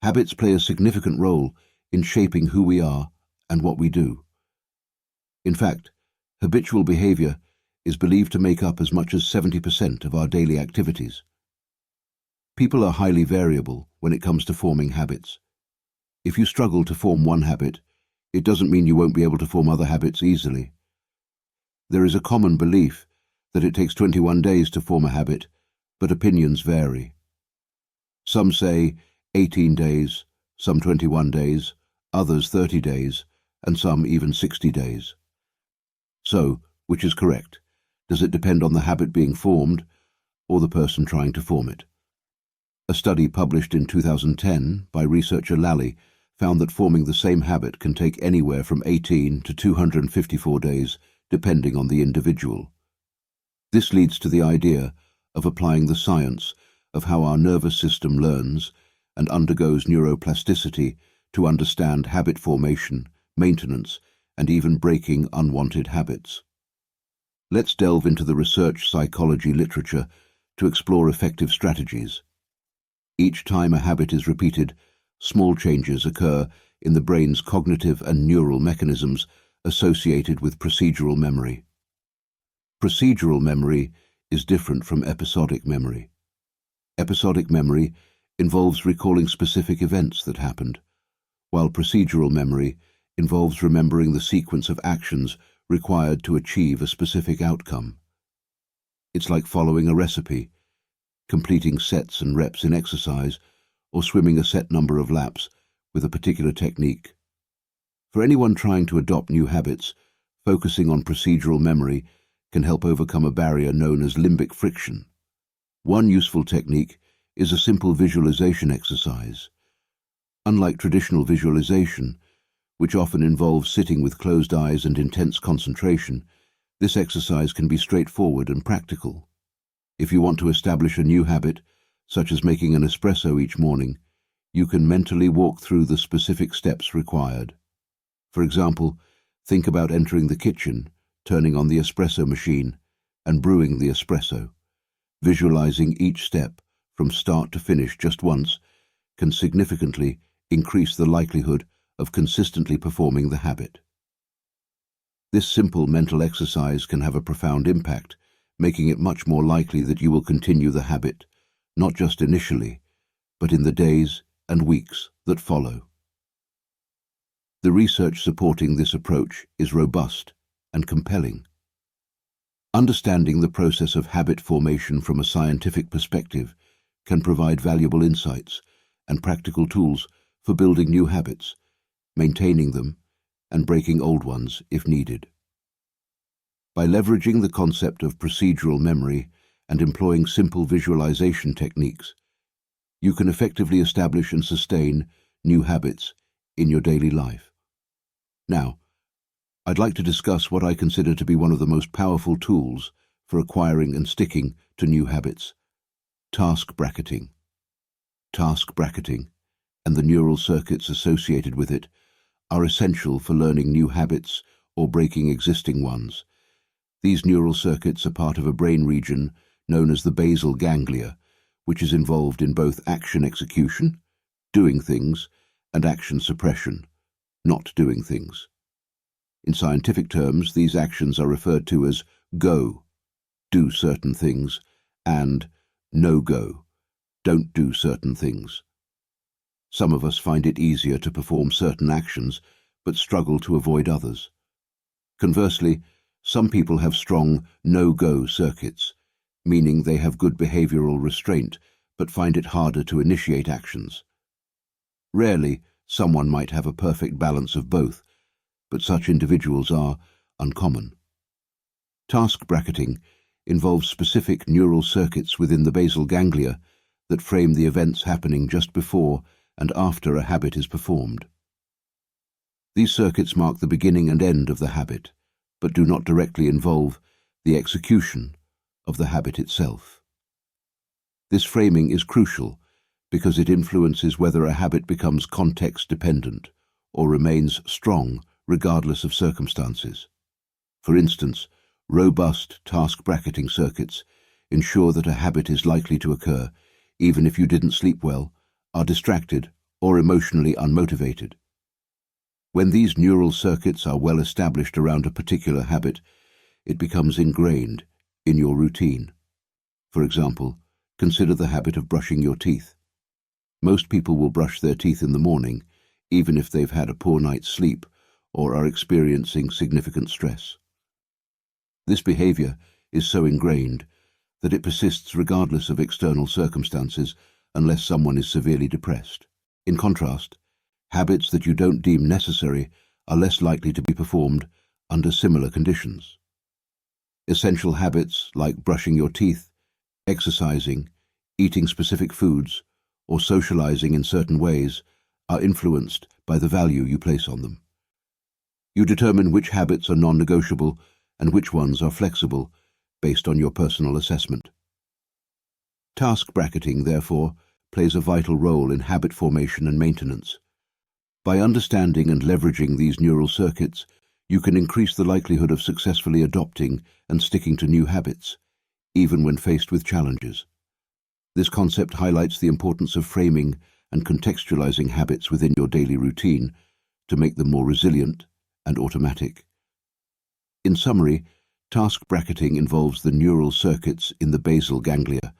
Habits play a significant role in shaping who we are and what we do. In fact, habitual behavior is believed to make up as much as 70% of our daily activities. People are highly variable when it comes to forming habits. If you struggle to form one habit, it doesn't mean you won't be able to form other habits easily. There is a common belief that it takes 21 days to form a habit, but opinions vary. Some say 18 days, some 21 days, others 30 days, and some even 60 days. So, which is correct? Does it depend on the habit being formed or the person trying to form it? A study published in 2010 by researcher Lally found that forming the same habit can take anywhere from 18 to 254 days, depending on the individual. This leads to the idea of applying the science of how our nervous system learns and undergoes neuroplasticity to understand habit formation, maintenance, and even breaking unwanted habits. Let's delve into the research psychology literature to explore effective strategies. Each time a habit is repeated, small changes occur in the brain's cognitive and neural mechanisms associated with procedural memory. Procedural memory is different from episodic memory. Episodic memory involves recalling specific events that happened, while procedural memory involves remembering the sequence of actions required to achieve a specific outcome. It's like following a recipe, completing sets and reps in exercise, or swimming a set number of laps with a particular technique. For anyone trying to adopt new habits, focusing on procedural memory can help overcome a barrier known as limbic friction. One useful technique is a simple visualization exercise. Unlike traditional visualization, which often involves sitting with closed eyes and intense concentration, this exercise can be straightforward and practical. If you want to establish a new habit, such as making an espresso each morning, you can mentally walk through the specific steps required. For example, think about entering the kitchen, turning on the espresso machine, and brewing the espresso. Visualizing each step from start to finish just once can significantly increase the likelihood of consistently performing the habit. This simple mental exercise can have a profound impact, making it much more likely that you will continue the habit, not just initially, but in the days and weeks that follow. The research supporting this approach is robust and compelling. Understanding the process of habit formation from a scientific perspective can provide valuable insights and practical tools for building new habits, maintaining them, and breaking old ones if needed. By leveraging the concept of procedural memory and employing simple visualization techniques, you can effectively establish and sustain new habits in your daily life. Now, I'd like to discuss what I consider to be one of the most powerful tools for acquiring and sticking to new habits: task bracketing. Task bracketing, and the neural circuits associated with it, are essential for learning new habits or breaking existing ones. These neural circuits are part of a brain region known as the basal ganglia, which is involved in both action execution, doing things, and action suppression, not doing things. In scientific terms, these actions are referred to as go, do certain things, and no-go, don't do certain things. Some of us find it easier to perform certain actions, but struggle to avoid others. Conversely, some people have strong no-go circuits, meaning they have good behavioral restraint, but find it harder to initiate actions. Rarely, someone might have a perfect balance of both, but such individuals are uncommon. Task bracketing involves specific neural circuits within the basal ganglia that frame the events happening just before and after a habit is performed. These circuits mark the beginning and end of the habit, but do not directly involve the execution of the habit itself. This framing is crucial because it influences whether a habit becomes context-dependent or remains strong regardless of circumstances. For instance, robust task bracketing circuits ensure that a habit is likely to occur even if you didn't sleep well, are distracted, or emotionally unmotivated. When these neural circuits are well established around a particular habit, it becomes ingrained in your routine. For example, consider the habit of brushing your teeth. Most people will brush their teeth in the morning, even if they've had a poor night's sleep or are experiencing significant stress. This behavior is so ingrained that it persists regardless of external circumstances unless someone is severely depressed. In contrast, habits that you don't deem necessary are less likely to be performed under similar conditions. Essential habits like brushing your teeth, exercising, eating specific foods, or socializing in certain ways are influenced by the value you place on them. You determine which habits are non-negotiable and which ones are flexible based on your personal assessment. Task bracketing, therefore, plays a vital role in habit formation and maintenance. By understanding and leveraging these neural circuits, you can increase the likelihood of successfully adopting and sticking to new habits, even when faced with challenges. This concept highlights the importance of framing and contextualizing habits within your daily routine to make them more resilient and automatic. In summary, task bracketing involves the neural circuits in the basal ganglia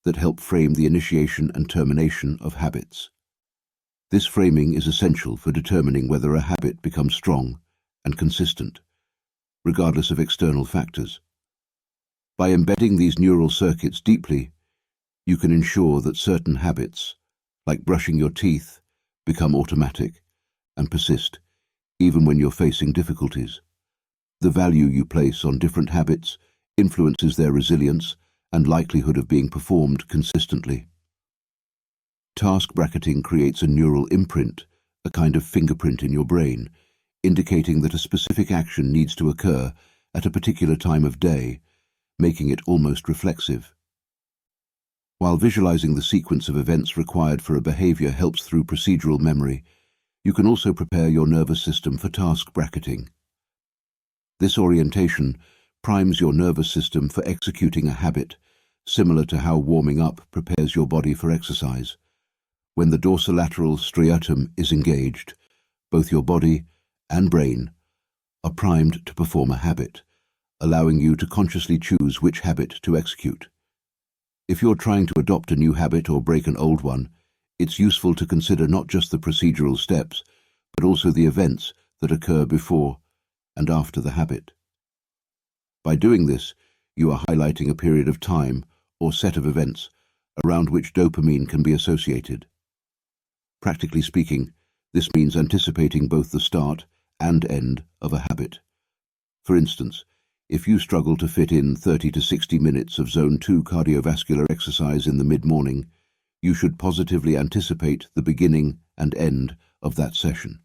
that help frame the initiation and termination of habits. This framing is essential for determining whether a habit becomes strong and consistent, regardless of external factors. By embedding these neural circuits deeply, you can ensure that certain habits, like brushing your teeth, become automatic and persist even when you're facing difficulties. The value you place on different habits influences their resilience and likelihood of being performed consistently. Task bracketing creates a neural imprint, a kind of fingerprint in your brain, indicating that a specific action needs to occur at a particular time of day, making it almost reflexive. While visualizing the sequence of events required for a behavior helps through procedural memory, you can also prepare your nervous system for task bracketing. This orientation primes your nervous system for executing a habit, similar to how warming up prepares your body for exercise. When the dorsolateral striatum is engaged, both your body and brain are primed to perform a habit, allowing you to consciously choose which habit to execute. If you're trying to adopt a new habit or break an old one, it's useful to consider not just the procedural steps, but also the events that occur before and after the habit. By doing this, you are highlighting a period of time or set of events around which dopamine can be associated. Practically speaking, this means anticipating both the start and end of a habit. For instance, if you struggle to fit in 30 to 60 minutes of Zone 2 cardiovascular exercise in the mid-morning, you should positively anticipate the beginning and end of that session.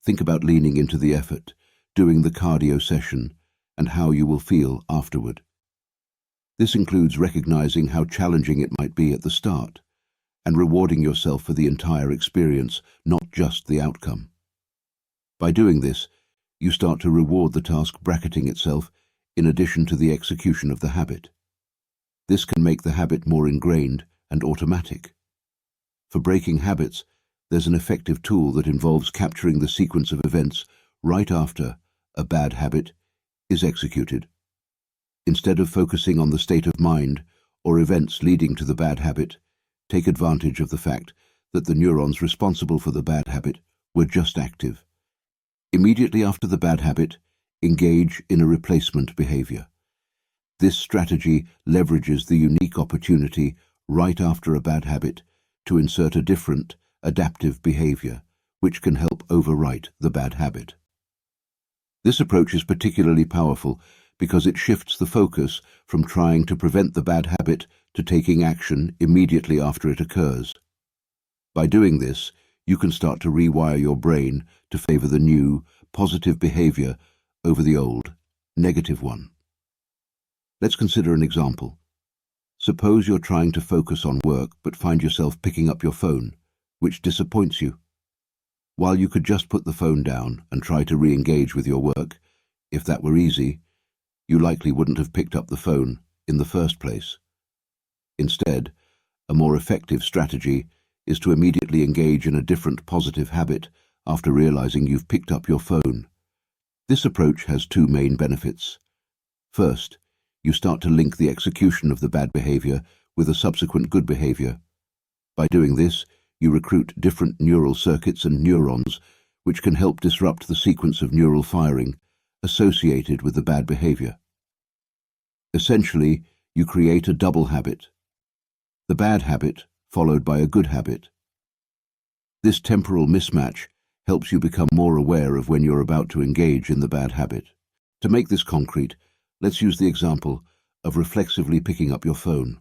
Think about leaning into the effort, doing the cardio session, and how you will feel afterward. This includes recognizing how challenging it might be at the start, and rewarding yourself for the entire experience, not just the outcome. By doing this, you start to reward the task bracketing itself in addition to the execution of the habit. This can make the habit more ingrained and automatic. For breaking habits, there's an effective tool that involves capturing the sequence of events right after a bad habit is executed. Instead of focusing on the state of mind or events leading to the bad habit, take advantage of the fact that the neurons responsible for the bad habit were just active. Immediately after the bad habit, engage in a replacement behavior. This strategy leverages the unique opportunity right after a bad habit to insert a different, adaptive behavior, which can help overwrite the bad habit. This approach is particularly powerful because it shifts the focus from trying to prevent the bad habit to taking action immediately after it occurs. By doing this, you can start to rewire your brain to favor the new, positive behavior over the old, negative one. Let's consider an example. Suppose you're trying to focus on work but find yourself picking up your phone, which disappoints you. While you could just put the phone down and try to re-engage with your work, if that were easy, you likely wouldn't have picked up the phone in the first place. Instead, a more effective strategy is to immediately engage in a different positive habit after realizing you've picked up your phone. This approach has two main benefits. First, you start to link the execution of the bad behavior with a subsequent good behavior. By doing this, you recruit different neural circuits and neurons, which can help disrupt the sequence of neural firing associated with the bad behavior. Essentially, you create a double habit: the bad habit followed by a good habit. This temporal mismatch helps you become more aware of when you're about to engage in the bad habit. To make this concrete, let's use the example of reflexively picking up your phone.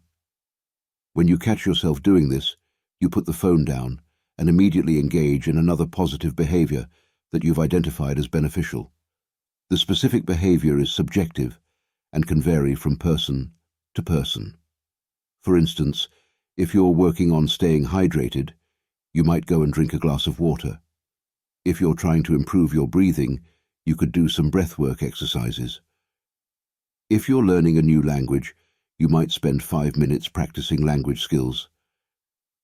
When you catch yourself doing this, you put the phone down and immediately engage in another positive behavior that you've identified as beneficial. The specific behavior is subjective and can vary from person to person. For instance, if you're working on staying hydrated, you might go and drink a glass of water. If you're trying to improve your breathing, you could do some breathwork exercises. If you're learning a new language, you might spend 5 minutes practicing language skills.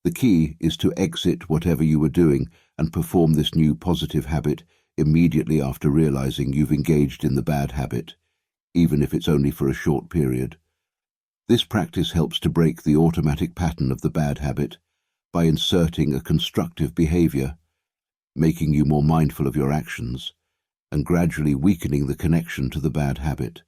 The key is to exit whatever you were doing and perform this new positive habit immediately after realizing you've engaged in the bad habit, even if it's only for a short period. This practice helps to break the automatic pattern of the bad habit by inserting a constructive behavior, making you more mindful of your actions, and gradually weakening the connection to the bad habit.